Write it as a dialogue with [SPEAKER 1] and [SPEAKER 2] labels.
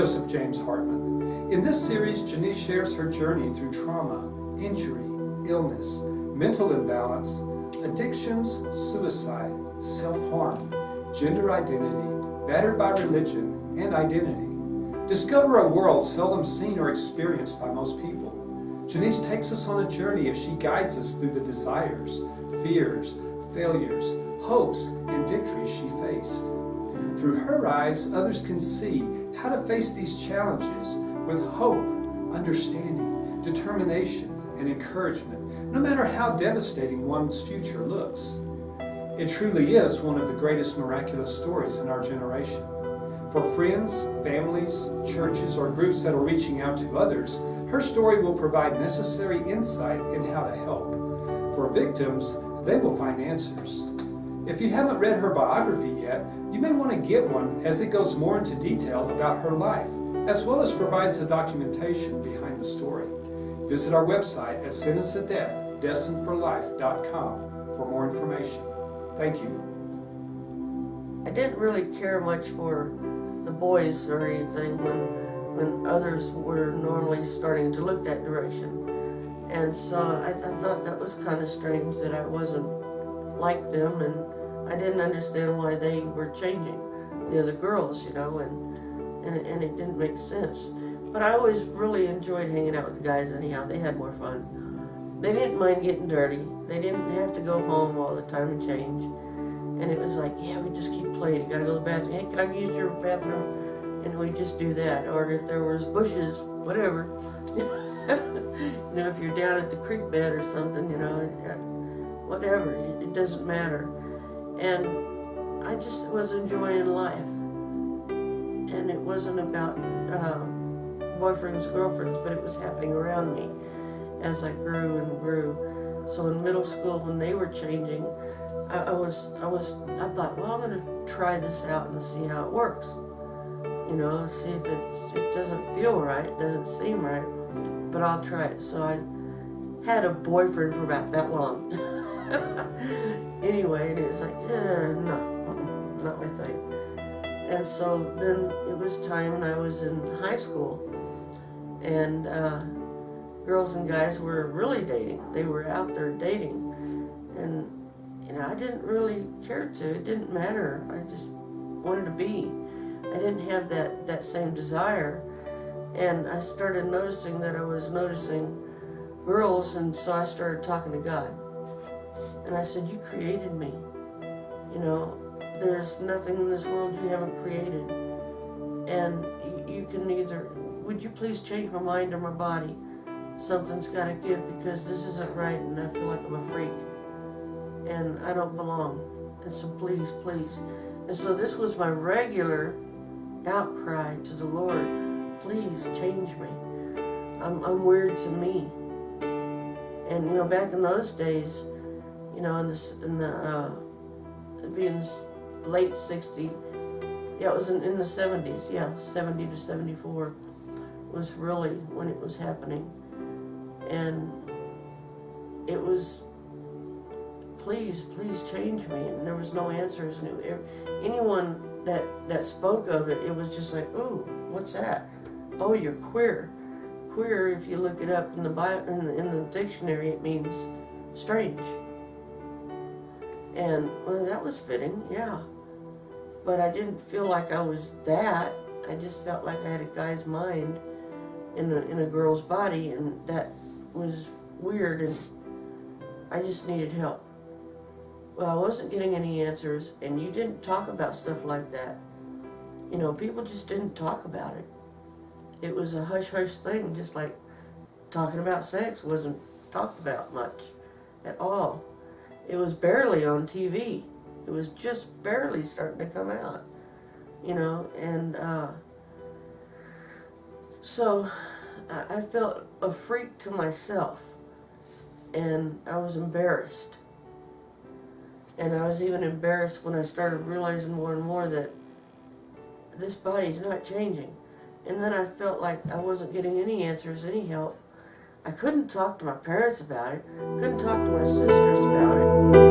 [SPEAKER 1] Joseph James Hartman. In this series, Janiece shares her journey through trauma, injury, illness, mental imbalance, addictions, suicide, self-harm, gender identity, battered by religion, and identity. Discover a world seldom seen or experienced by most people. Janiece takes us on a journey as she guides us through the desires, fears, failures, hopes, and victories she faced. Through her eyes, others can see how to face these challenges with hope, understanding, determination, and encouragement, no matter how devastating one's future looks. It truly is one of the greatest miraculous stories in our generation. For friends, families, churches, or groups that are reaching out to others, her story will provide necessary insight in how to help. For victims, they will find answers. If you haven't read her biography yet, you may want to get one, as it goes more into detail about her life, as well as provides the documentation behind the story. Visit our website at sentenceofdeath.destinedforlife.com for more information. Thank you.
[SPEAKER 2] I didn't really care much for the boys or anything when others were normally starting to look that direction. And so I thought that was kind of strange that I wasn't like them, and I didn't understand why they were changing, the girls, and it didn't make sense. But I always really enjoyed hanging out with the guys anyhow. They had more fun. They didn't mind getting dirty. They didn't have to go home all the time and change. And it was like, yeah, we just keep playing. You gotta go to the bathroom. Hey, can I use your bathroom? And we just do that. Or if there was bushes, whatever. If you're down at the creek bed or something, whatever. It doesn't matter. And I just was enjoying life. And it wasn't about boyfriends, girlfriends, but it was happening around me as I grew and grew. So in middle school, when they were changing, I thought, well, I'm going to try this out and see how it works. See if it doesn't feel right, it doesn't seem right, but I'll try it. So I had a boyfriend for about that long. Anyway, and it was like, no, not my thing. And so then it was time, and I was in high school, and girls and guys were really dating. They were out there dating, and I didn't really care to. It didn't matter. I just wanted to be. I didn't have that same desire. And I started noticing that I was noticing girls, and so I started talking to God. And I said, you created me. There's nothing in this world you haven't created. And you can either, would you please change my mind or my body? Something's got to give, because this isn't right, and I feel like I'm a freak. And I don't belong. And so please, please. And so this was my regular outcry to the Lord. Please change me. I'm weird to me. And back in those days, it'd be in the late 60s. Yeah, it was in the 70s. Yeah, 70 to 74 was really when it was happening. And it was, please change me. And there was no answers. And anyone that spoke of it, it was just like, ooh, what's that? Oh, you're queer. Queer, if you look it up in the dictionary, it means strange. And well, that was fitting, yeah. But I didn't feel like I was that. I just felt like I had a guy's mind in a girl's body, and that was weird, and I just needed help. Well, I wasn't getting any answers, and you didn't talk about stuff like that. People just didn't talk about it. It was a hush-hush thing, just like talking about sex wasn't talked about much at all. It was barely on TV. It was just barely starting to come out, and so I felt a freak to myself, and I was embarrassed. And I was even embarrassed when I started realizing more and more that this body's not changing. And then I felt like I wasn't getting any answers, any help. I couldn't talk to my parents about it. Couldn't talk to my sisters about it.